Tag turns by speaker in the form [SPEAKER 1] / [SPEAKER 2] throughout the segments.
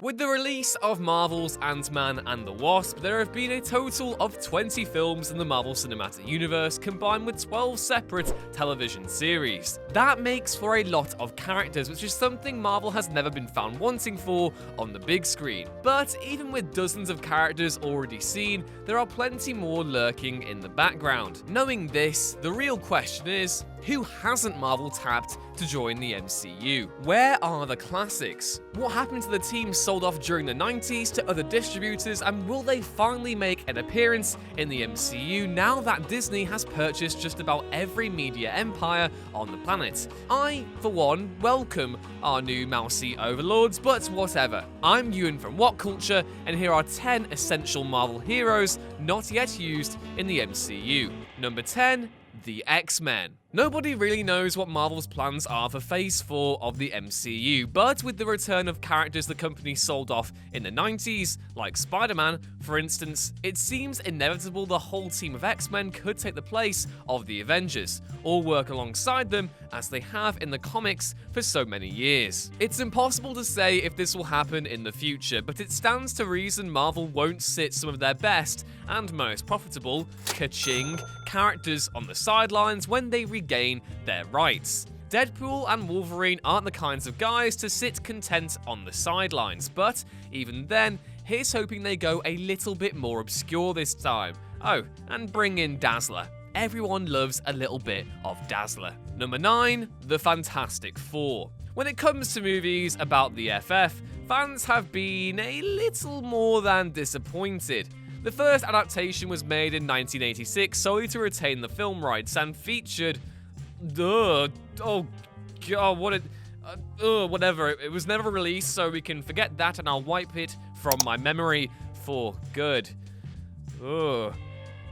[SPEAKER 1] With the release of Marvel's Ant-Man and the Wasp, there have been a total of 20 films in the Marvel Cinematic Universe, combined with 12 separate television series. That makes for a lot of characters, which is something Marvel has never been found wanting for on the big screen. But even with dozens of characters already seen, there are plenty more lurking in the background. Knowing this, the real question is, who hasn't Marvel tapped to join the MCU? Where are the classics? What happened to the team sold off during the 90s to other distributors, and will they finally make an appearance in the MCU now that Disney has purchased just about every media empire on the planet? I, for one, welcome our new mousy overlords, but whatever. I'm Ewan from What Culture, and here are 10 essential Marvel heroes not yet used in the MCU. Number 10, the X-Men. Nobody really knows what Marvel's plans are for Phase 4 of the MCU, but with the return of characters the company sold off in the 90s, like Spider-Man, for instance, it seems inevitable the whole team of X-Men could take the place of the Avengers, or work alongside them as they have in the comics for so many years. It's impossible to say if this will happen in the future, but it stands to reason Marvel won't sit some of their best and most profitable, ka-ching, characters on the sidelines when they regain their rights. Deadpool and Wolverine aren't the kinds of guys to sit content on the sidelines, but even then, here's hoping they go a little bit more obscure this time. Oh, and bring in Dazzler. Everyone loves a little bit of Dazzler. Number 9, the Fantastic Four. When it comes to movies about the FF, fans have been a little more than disappointed. The first adaptation was made in 1986 solely to retain the film rights and featured... whatever. It was never released, so we can forget that and I'll wipe it from my memory for good. Ugh.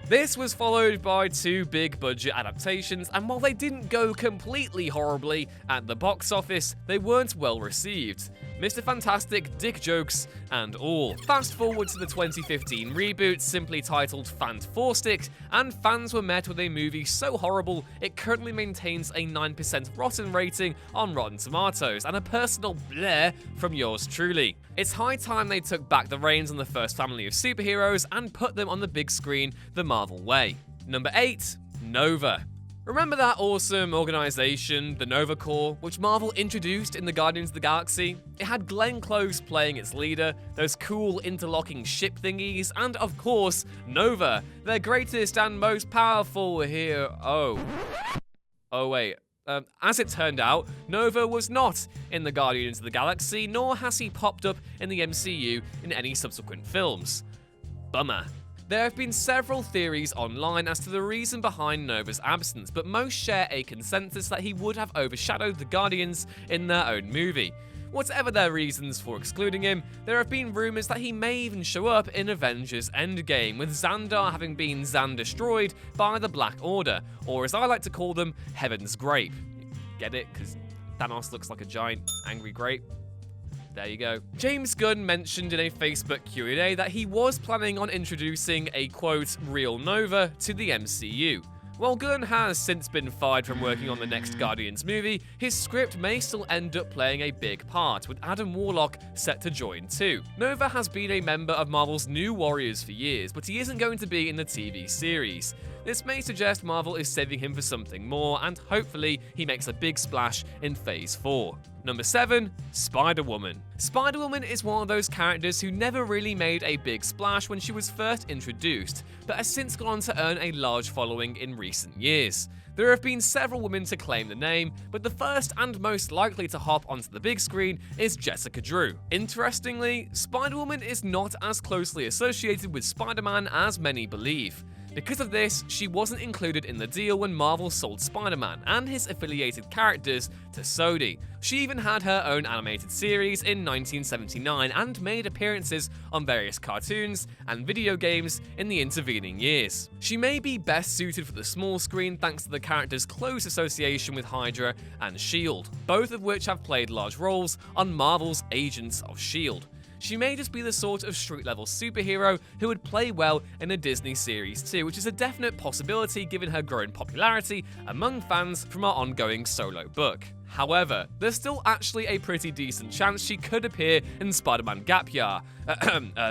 [SPEAKER 1] This was followed by 2 big budget adaptations, and while they didn't go completely horribly at the box office, they weren't well received. Mr. Fantastic, dick jokes, and all. Fast forward to the 2015 reboot, simply titled Fant4stic, and fans were met with a movie so horrible it currently maintains a 9% rotten rating on Rotten Tomatoes, and a personal bleh from yours truly. It's high time they took back the reins on the first family of superheroes and put them on the big screen the Marvel way. Number 8, Nova. Remember that awesome organization, the Nova Corps, which Marvel introduced in the Guardians of the Galaxy? It had Glenn Close playing its leader, those cool interlocking ship thingies, and of course, Nova, their greatest and most powerful hero. Oh wait. As it turned out, Nova was not in the Guardians of the Galaxy, nor has he popped up in the MCU in any subsequent films. Bummer. There have been several theories online as to the reason behind Nova's absence, but most share a consensus that he would have overshadowed the Guardians in their own movie. Whatever their reasons for excluding him, there have been rumors that he may even show up in Avengers Endgame, with Xandar having been Xan-destroyed by the Black Order, or as I like to call them, Heaven's Grape. Get it? Because Thanos looks like a giant angry grape. There you go. James Gunn mentioned in a Facebook Q&A that he was planning on introducing a, quote, real Nova to the MCU. While Gunn has since been fired from working on the next Guardians movie, his script may still end up playing a big part, with Adam Warlock set to join too. Nova has been a member of Marvel's New Warriors for years, but he isn't going to be in the TV series. This may suggest Marvel is saving him for something more, and hopefully he makes a big splash in Phase 4. Number 7, Spider-Woman. Spider-Woman is one of those characters who never really made a big splash when she was first introduced, but has since gone on to earn a large following in recent years. There have been several women to claim the name, but the first and most likely to hop onto the big screen is Jessica Drew. Interestingly, Spider-Woman is not as closely associated with Spider-Man as many believe. Because of this, she wasn't included in the deal when Marvel sold Spider-Man and his affiliated characters to Sony. She even had her own animated series in 1979 and made appearances on various cartoons and video games in the intervening years. She may be best suited for the small screen thanks to the character's close association with Hydra and S.H.I.E.L.D., both of which have played large roles on Marvel's Agents of S.H.I.E.L.D. She may just be the sort of street-level superhero who would play well in a Disney series too, which is a definite possibility given her growing popularity among fans from our ongoing solo book. However, there's still actually a pretty decent chance she could appear in Spider-Man Gap Year,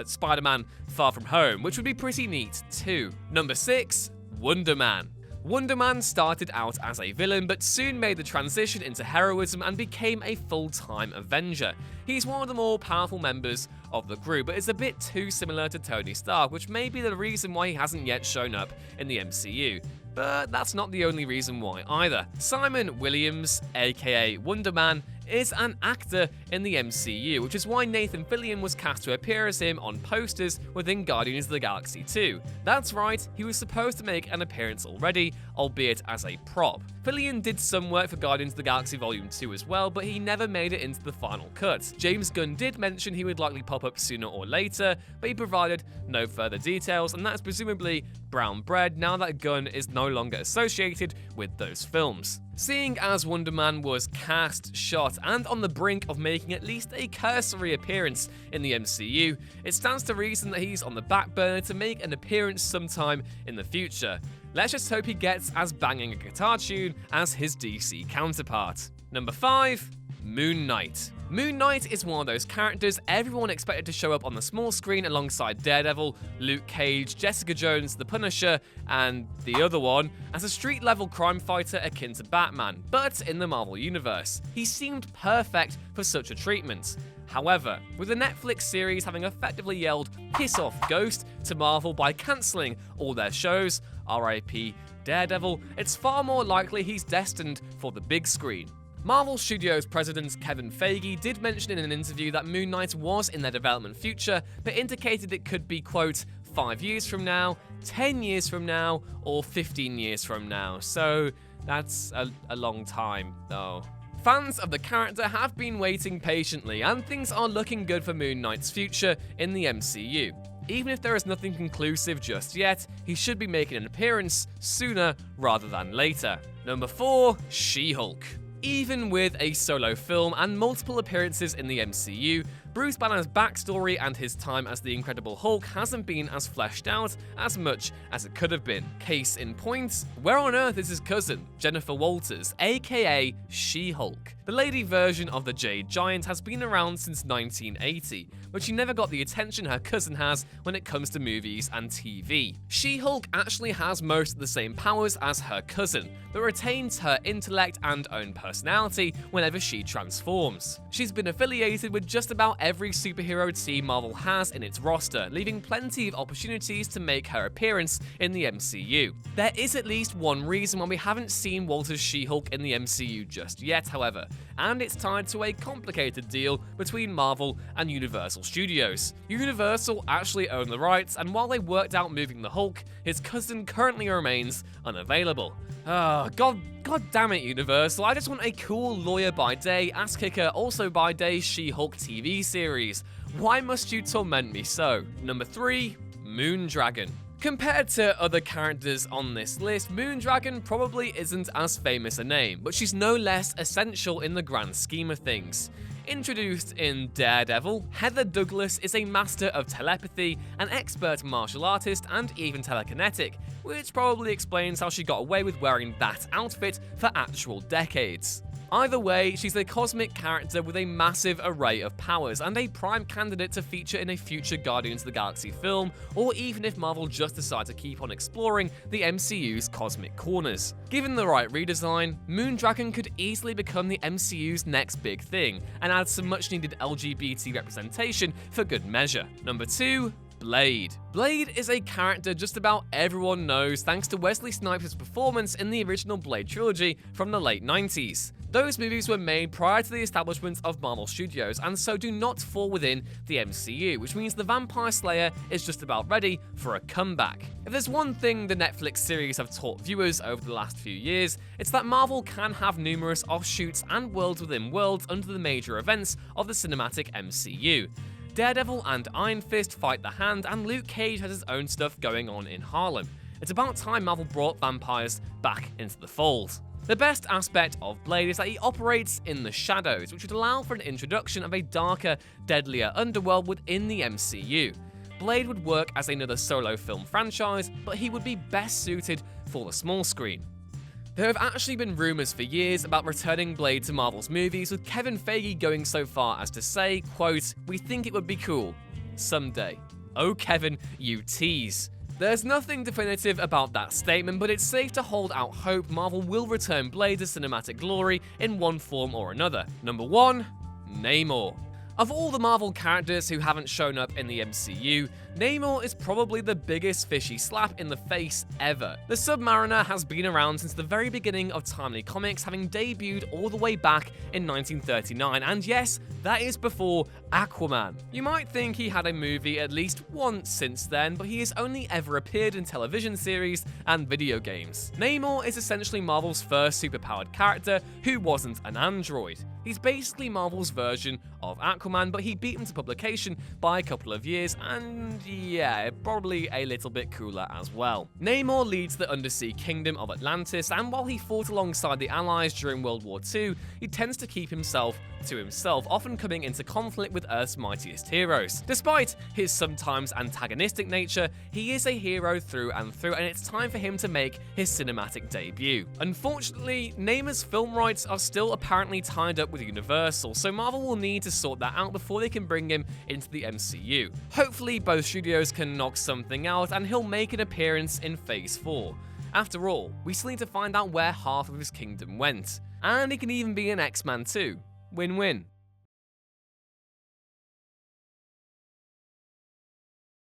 [SPEAKER 1] Spider-Man Far From Home, which would be pretty neat too. Number 6, Wonder Man. Wonder Man started out as a villain, but soon made the transition into heroism and became a full-time Avenger. He's one of the more powerful members of the group, but is a bit too similar to Tony Stark, which may be the reason why he hasn't yet shown up in the MCU. But that's not the only reason why either. Simon Williams, aka Wonder Man, is an actor in the MCU, which is why Nathan Fillion was cast to appear as him on posters within Guardians of the Galaxy 2. That's right, he was supposed to make an appearance already, albeit as a prop. Fillion did some work for Guardians of the Galaxy Volume 2 as well, but he never made it into the final cut. James Gunn did mention he would likely pop up sooner or later, but he provided no further details, and that's presumably brown bread now that Gunn is no longer associated with those films. Seeing as Wonder Man was cast, shot, and on the brink of making at least a cursory appearance in the MCU, it stands to reason that he's on the back burner to make an appearance sometime in the future. Let's just hope he gets as banging a guitar tune as his DC counterpart. Number 5, Moon Knight. Moon Knight is one of those characters everyone expected to show up on the small screen alongside Daredevil, Luke Cage, Jessica Jones, The Punisher, and the other one, as a street-level crime fighter akin to Batman, but in the Marvel Universe. He seemed perfect for such a treatment. However, with the Netflix series having effectively yelled "piss off Ghost" to Marvel by cancelling all their shows, RIP Daredevil, it's far more likely he's destined for the big screen. Marvel Studios president Kevin Feige did mention in an interview that Moon Knight was in their development future, but indicated it could be, quote, 5 years from now, 10 years from now, or 15 years from now. So that's a long time, though. Fans of the character have been waiting patiently, and things are looking good for Moon Knight's future in the MCU. Even if there is nothing conclusive just yet, he should be making an appearance sooner rather than later. Number 4, She-Hulk. Even with a solo film and multiple appearances in the MCU, Bruce Banner's backstory and his time as the Incredible Hulk hasn't been as fleshed out as much as it could have been. Case in point, where on earth is his cousin, Jennifer Walters, aka She-Hulk? The lady version of the Jade Giant has been around since 1980, but she never got the attention her cousin has when it comes to movies and TV. She-Hulk actually has most of the same powers as her cousin, but retains her intellect and own personality whenever she transforms. She's been affiliated with just about every superhero team Marvel has in its roster, leaving plenty of opportunities to make her appearance in the MCU. There is at least one reason why we haven't seen Walter's She-Hulk in the MCU just yet, however, and it's tied to a complicated deal between Marvel and Universal Studios. Universal actually own the rights, and while they worked out moving the Hulk, his cousin currently remains unavailable. God damn it, Universal. I just want a cool lawyer by day, ass kicker also by day She-Hulk TV series. Why must you torment me so? Number 3, Moondragon. Compared to other characters on this list, Moondragon probably isn't as famous a name, but she's no less essential in the grand scheme of things. Introduced in Daredevil, Heather Douglas is a master of telepathy, an expert martial artist, and even telekinetic, which probably explains how she got away with wearing that outfit for actual decades. Either way, she's a cosmic character with a massive array of powers, and a prime candidate to feature in a future Guardians of the Galaxy film, or even if Marvel just decide to keep on exploring the MCU's cosmic corners. Given the right redesign, Moondragon could easily become the MCU's next big thing, and add some much needed LGBT representation for good measure. Number 2, Blade. Blade is a character just about everyone knows thanks to Wesley Snipes' performance in the original Blade trilogy from the late 90s. Those movies were made prior to the establishment of Marvel Studios, and so do not fall within the MCU, which means the Vampire Slayer is just about ready for a comeback. If there's one thing the Netflix series have taught viewers over the last few years, it's that Marvel can have numerous offshoots and worlds within worlds under the major events of the cinematic MCU. Daredevil and Iron Fist fight the Hand, and Luke Cage has his own stuff going on in Harlem. It's about time Marvel brought vampires back into the fold. The best aspect of Blade is that he operates in the shadows, which would allow for an introduction of a darker, deadlier underworld within the MCU. Blade would work as another solo film franchise, but he would be best suited for the small screen. There have actually been rumors for years about returning Blade to Marvel's movies, with Kevin Feige going so far as to say, quote, "We think it would be cool. Someday." Oh, Kevin, you tease. There's nothing definitive about that statement, but it's safe to hold out hope Marvel will return Blade to cinematic glory in one form or another. Number 1, Namor. Of all the Marvel characters who haven't shown up in the MCU, Namor is probably the biggest fishy slap in the face ever. The Submariner has been around since the very beginning of Timely Comics, having debuted all the way back in 1939, and yes, that is before Aquaman. You might think he had a movie at least once since then, but he has only ever appeared in television series and video games. Namor is essentially Marvel's first superpowered character who wasn't an android. He's basically Marvel's version of Aquaman, but he beat him to publication by a couple of years, and yeah, probably a little bit cooler as well. Namor leads the undersea kingdom of Atlantis, and while he fought alongside the Allies during World War II, he tends to keep himself to himself, often coming into conflict with Earth's mightiest heroes. Despite his sometimes antagonistic nature, he is a hero through and through, and it's time for him to make his cinematic debut. Unfortunately, Namor's film rights are still apparently tied up with Universal, so Marvel will need to sort that out before they can bring him into the MCU. Hopefully, both studios can knock something out and he'll make an appearance in Phase 4. After all, we still need to find out where half of his kingdom went. And he can even be an X-Man too. Win-win.